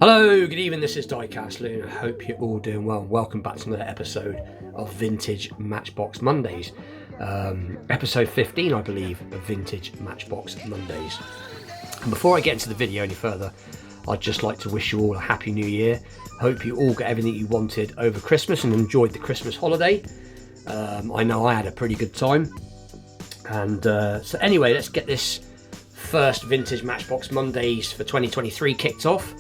Hello, good evening, this is Diecast Loon. I hope you're all doing well. Welcome back to another episode of Vintage Matchbox Mondays. Episode 15, I believe, of Vintage Matchbox Mondays. And before I get into the video any further, I'd just like to wish you all a happy new year. Hope you all got everything you wanted over Christmas and enjoyed the Christmas holiday. I know I had a pretty good time. And so anyway, let's get this first Vintage Matchbox Mondays for 2023 kicked off.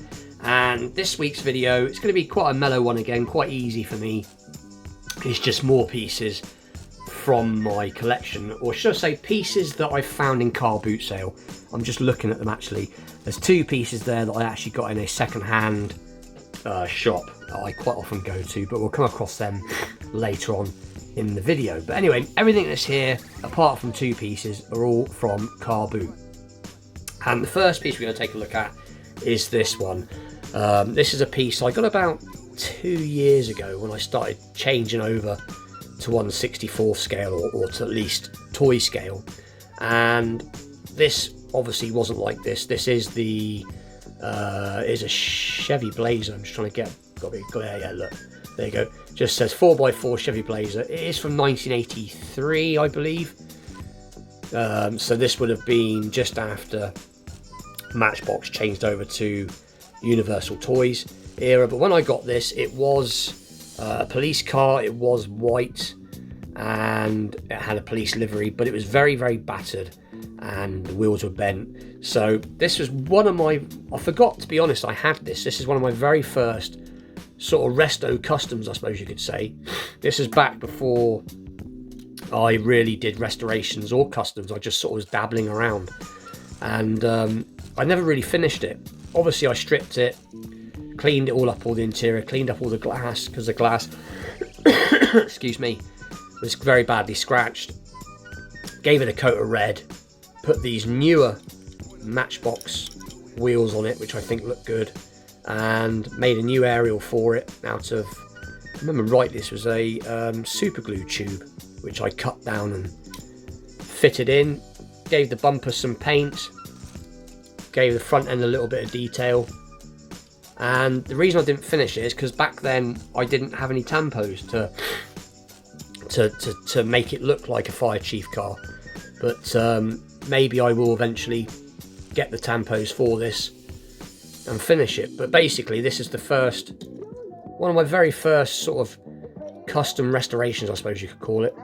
And this week's video, it's going to be quite a mellow one again, quite easy for me. It's just more pieces from my collection, or should I say pieces that I found in car boot sale. I'm just looking at them actually. There's two pieces there that I actually got in a second-hand shop that I quite often go to, but we'll come across them later on in the video. But anyway, everything that's here, apart from two pieces, are all from car boot. And the first piece we're going to take a look at is this one. This is a piece I got about 2 years ago when I started changing over to 1/64 scale or to at least toy scale, and this obviously wasn't like this. This is the is a Chevy Blazer. I'm just trying to get yeah, look, there you go. Just says 4x4 Chevy Blazer. It is from 1983, I believe. So this would have been just after Matchbox changed over to Universal Toys era. But when I got this, it was a police car. It was white and it had a police livery, but it was very, very battered and the wheels were bent. So this was one of my, I forgot to be honest, I had this. This is one of my very first sort of resto customs, I suppose you could say. This is back before I really did restorations or customs. I just sort of was dabbling around, and I never really finished it. Obviously I stripped it, cleaned it all up, all the interior, cleaned up all the glass, because the glass excuse me, was very badly scratched. Gave it a coat of red, put these newer Matchbox wheels on it, which I think look good, and made a new aerial for it out of, if I remember right, this was a super glue tube, which I cut down and fitted in. Gave the bumper some paint, gave the front end a little bit of detail. And the reason I didn't finish it is because back then I didn't have any tampos to make it look like a fire chief car. But maybe I will eventually get the tampos for this and finish it. But basically this is the first, one of my very first sort of custom restorations, I suppose you could call it,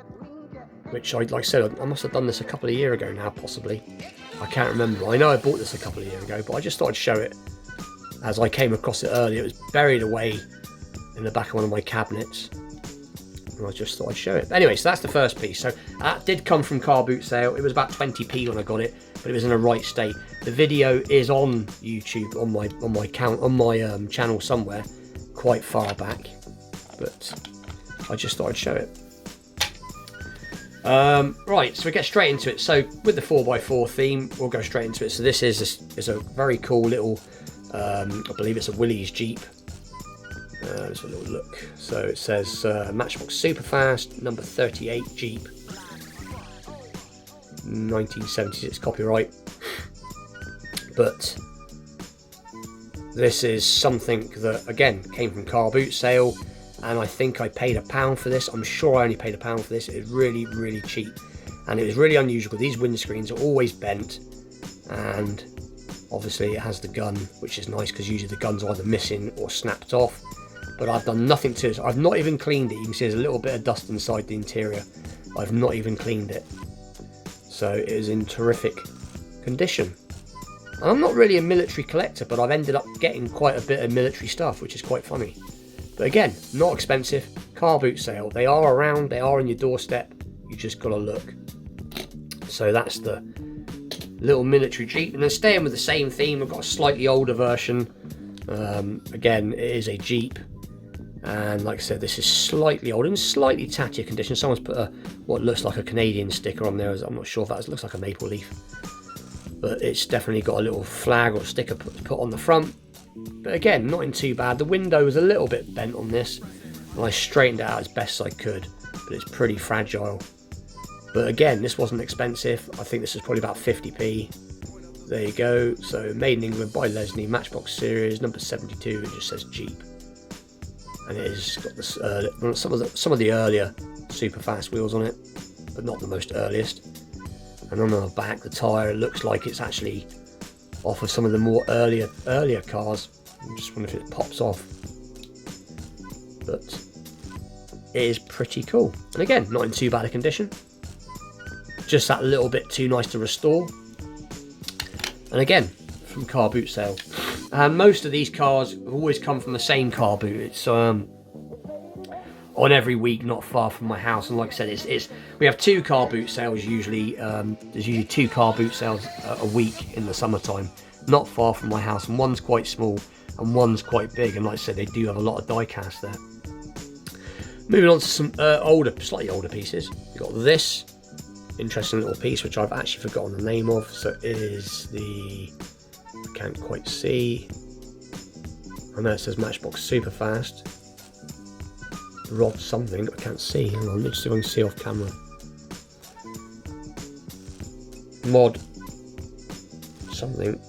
which like I said, I must have done this a couple of years ago now, possibly. I can't remember. I know I bought this a couple of years ago, but I just thought I'd show it as I came across it earlier. It was buried away in the back of one of my cabinets, and I just thought I'd show it. But anyway, so that's the first piece. So that did come from car boot sale. It was about 20p when I got it, but it was in a right state. The video is on YouTube on my channel somewhere, quite far back, but I just thought I'd show it. Right, so we get straight into it. So with the 4x4 theme, we'll go straight into it. So this is a very cool little, I believe it's a Willys Jeep. Let's have a little look. So it says Matchbox Superfast, number 38 Jeep, 1976 copyright. But this is something that, again, came from car boot sale. And I think I paid £1 for this. I'm sure I only paid £1 for this. It was really, really cheap. And it was really unusual. These windscreens are always bent. And obviously it has the gun, which is nice because usually the gun's either missing or snapped off. But I've done nothing to it. I've not even cleaned it. You can see there's a little bit of dust inside the interior. I've not even cleaned it. So it is in terrific condition. And I'm not really a military collector, but I've ended up getting quite a bit of military stuff, which is quite funny. But again, not expensive, car boot sale. They are around, they are on your doorstep, you just gotta look. So that's the little military Jeep. And then staying with the same theme, I've got a slightly older version. Again, it is a Jeep. And like I said, this is slightly old, in slightly tattier condition. Someone's put what looks like a Canadian sticker on there. I'm not sure if that looks like a maple leaf. But it's definitely got a little flag or sticker put on the front. But again, not in too bad. The window was a little bit bent on this, and I straightened it out as best I could, but it's pretty fragile. But again, this wasn't expensive. I think this is probably about 50p. there you go. So made in England by Lesney, Matchbox series, number 72. It just says Jeep, and it has got this, some of the earlier super fast wheels on it, but not the most earliest. And on the back, the tyre, it looks like it's actually off of some of the more earlier cars. I just wonder if it pops off, but it is pretty cool. And again, not in too bad a condition, just that little bit too nice to restore. And again, from car boot sale, and most of these cars have always come from the same car boot. It's on every week, not far from my house. And like I said, it's we have 2 car boot sales usually. There's usually 2 car boot sales a week in the summertime, not far from my house, and one's quite small and one's quite big. And like I said, they do have a lot of die cast there. Moving on to some slightly older pieces. We've got this interesting little piece, which I've actually forgotten the name of. So it is the, I can't quite see. I know it says Matchbox Super Fast. Rod something, I can't see. Hang on, let's see if I can see off camera. Mod something.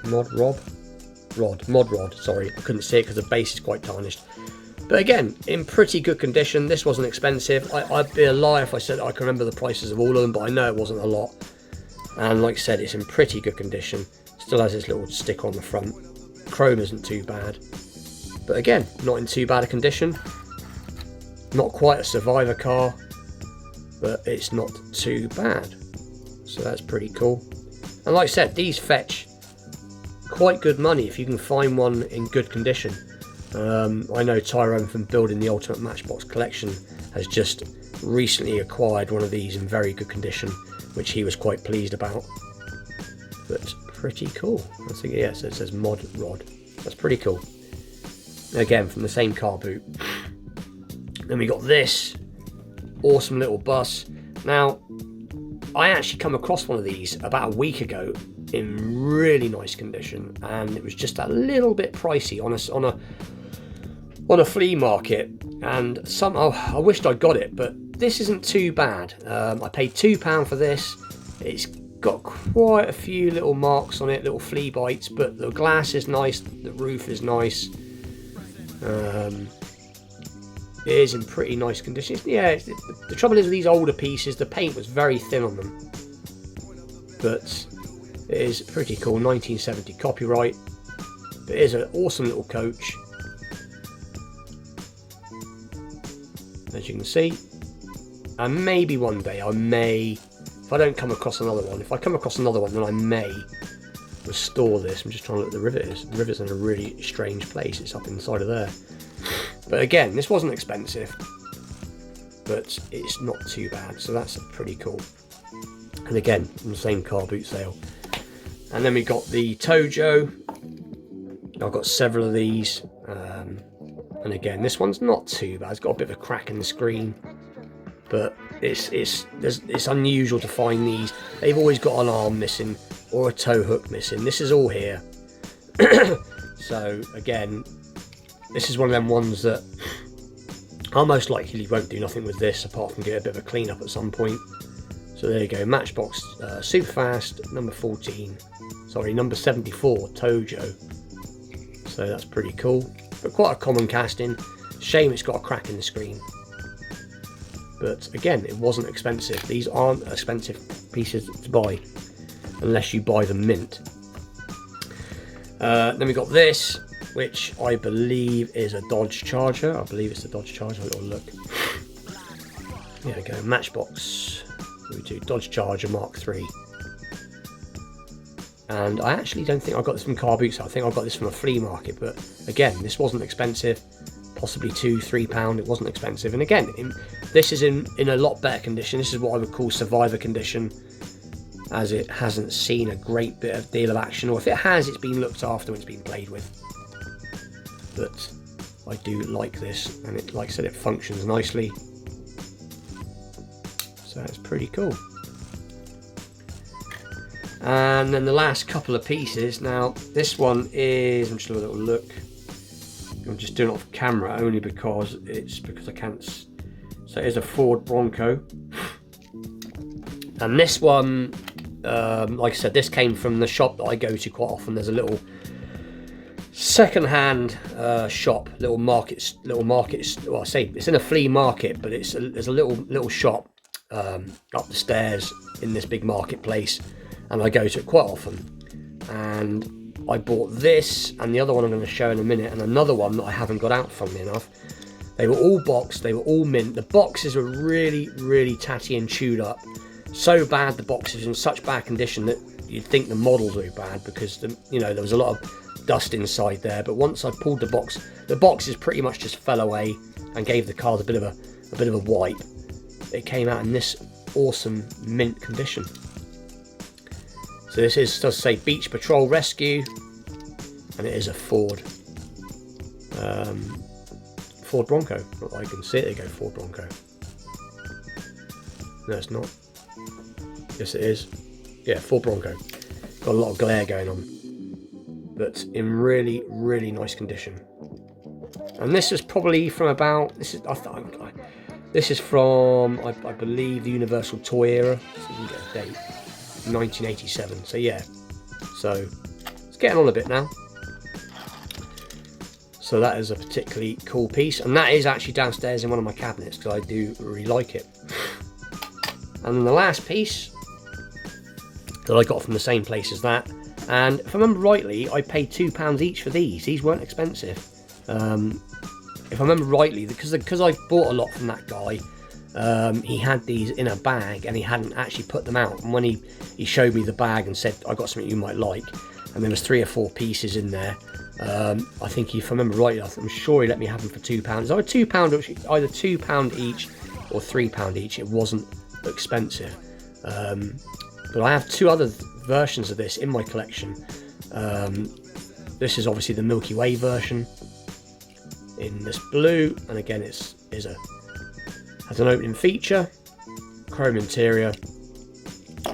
Mod Rod, sorry. I couldn't see it because the base is quite tarnished. But again, in pretty good condition. This wasn't expensive. I'd be a liar if I said I can remember the prices of all of them, but I know it wasn't a lot. And like I said, it's in pretty good condition. Still has this little stick on the front. Chrome isn't too bad. But again, not in too bad a condition. Not quite a survivor car, but it's not too bad. So that's pretty cool. And like I said, these fetch quite good money if you can find one in good condition. I know Tyrone from building the Ultimate Matchbox collection has just recently acquired one of these in very good condition, which he was quite pleased about. But pretty cool. I think, yeah, so it says Mod Rod. That's pretty cool. Again, from the same car boot. Then we got this awesome little bus. Now, I actually come across one of these about a week ago in really nice condition, and it was just a little bit pricey on a flea market. And I wished I'd got it, but this isn't too bad. I paid £2 for this. It's got quite a few little marks on it, little flea bites, but the glass is nice, the roof is nice. It is in pretty nice condition. Yeah, the trouble is with these older pieces, the paint was very thin on them, but it is pretty cool. 1970 copyright, but it is an awesome little coach, as you can see. And maybe one day I may, if I don't come across another one, if I come across another one, then I may restore this. I'm just trying to look at the rivet. The rivet's in a really strange place. It's up inside of there. But again, this wasn't expensive, but it's not too bad. So that's pretty cool. And again, from the same car boot sale. And then we got the Tojo. I've got several of these. And again, this one's not too bad. It's got a bit of a crack in the screen, but it's unusual to find these. They've always got an arm missing or a tow hook missing. This is all here. So again, this is one of them ones that I most likely won't do nothing with this apart from get a bit of a clean up at some point. So there you go, Matchbox Super Fast number 74 Tojo. So that's pretty cool, but quite a common casting. Shame it's got a crack in the screen, but again, it wasn't expensive. These aren't expensive pieces to buy unless you buy them mint. Then we got this, which I believe is a Dodge Charger. I believe it's a Dodge Charger. A little look. There we go, Matchbox. We do Dodge Charger Mark III. And I actually don't think I got this from car boot sale. I think I got this from a flea market. But again, this wasn't expensive. Possibly £2-3. It wasn't expensive. And again, this is in a lot better condition. This is what I would call survivor condition, as it hasn't seen a great deal of action, or if it has, it's been looked after and it's been played with. But I do like this, and it, like I said, it functions nicely. So it's pretty cool. And then the last couple of pieces. Now this one is, I'm just having a little look. I'm just doing it off camera only because I can't. So it is a Ford Bronco, and this one like I said, this came from the shop that I go to quite often. There's a little second-hand shop, little market. Well, I say it's in a flea market, but there's a little shop up the stairs in this big marketplace, and I go to it quite often. And I bought this and the other one I'm going to show in a minute, and another one that I haven't got out, funnily enough. They were all boxed, they were all mint. The boxes were really tatty and chewed up. So bad, the boxes in such bad condition that you'd think the models were bad, because there was a lot of dust inside there. But once I pulled the boxes pretty much just fell away and gave the cars a bit of a wipe. It came out in this awesome mint condition. So this does say Beach Patrol Rescue, and it is a Ford Bronco. Not that I can see it. There you go, Ford Bronco. No, it's not. Yes, it is. Yeah, Ford Bronco. Got a lot of glare going on, but in really nice condition. And this is probably from about. This is from I believe the Universal Toy era. So you can get a date. 1987. So yeah. So it's getting on a bit now. So that is a particularly cool piece, and that is actually downstairs in one of my cabinets because I do really like it. And then the last piece that I got from the same place as that, and if I remember rightly, I paid £2 each for these. These weren't expensive. If I remember rightly, because I bought a lot from that guy, he had these in a bag and he hadn't actually put them out. And when he showed me the bag and said, I got something you might like, and there was 3 or 4 pieces in there. I think if I remember rightly, I'm sure he let me have them for £2. Either £2 each or £3 each. It wasn't expensive. But I have 2 other versions of this in my collection. This is obviously the Milky Way version in this blue, and again has an opening feature, chrome interior,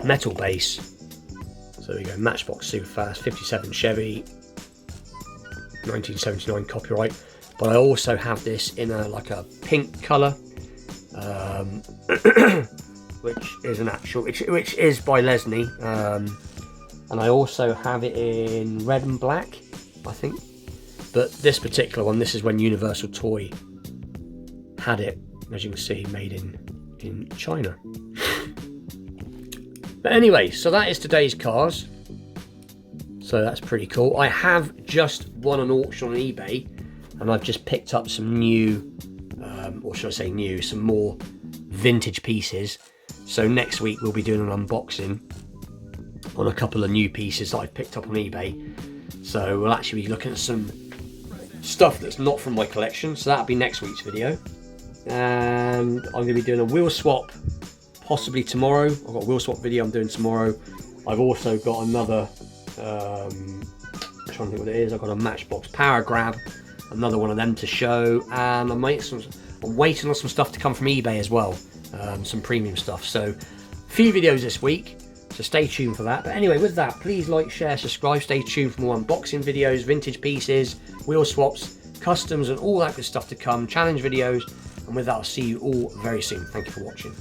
metal base. So there we go, Matchbox Superfast, 57 Chevy, 1979 copyright. But I also have this in a pink colour, which is which is by Lesney, and I also have it in red and black, I think. But this particular one, this is when Universal Toy had it, as you can see, made in China. But anyway, so that is today's cars. So that's pretty cool. I have just won an auction on eBay, and I've just picked up some new, or should I say new, some more vintage pieces. So next week we'll be doing an unboxing on a couple of new pieces that I've picked up on eBay. So we'll actually be looking at some stuff that's not from my collection. So that'll be next week's video. And I'm going to be doing a wheel swap possibly tomorrow. I've got a wheel swap video I'm doing tomorrow. I've also got another, I'm trying to think what it is. I've got a Matchbox Power Grab, another one of them to show, and I'm waiting on some stuff to come from eBay as well, some premium stuff. So a few videos this week, so stay tuned for that. But anyway, with that, please like, share, subscribe, stay tuned for more unboxing videos, vintage pieces, wheel swaps, customs, and all that good stuff to come, challenge videos. And with that, I'll see you all very soon. Thank you for watching.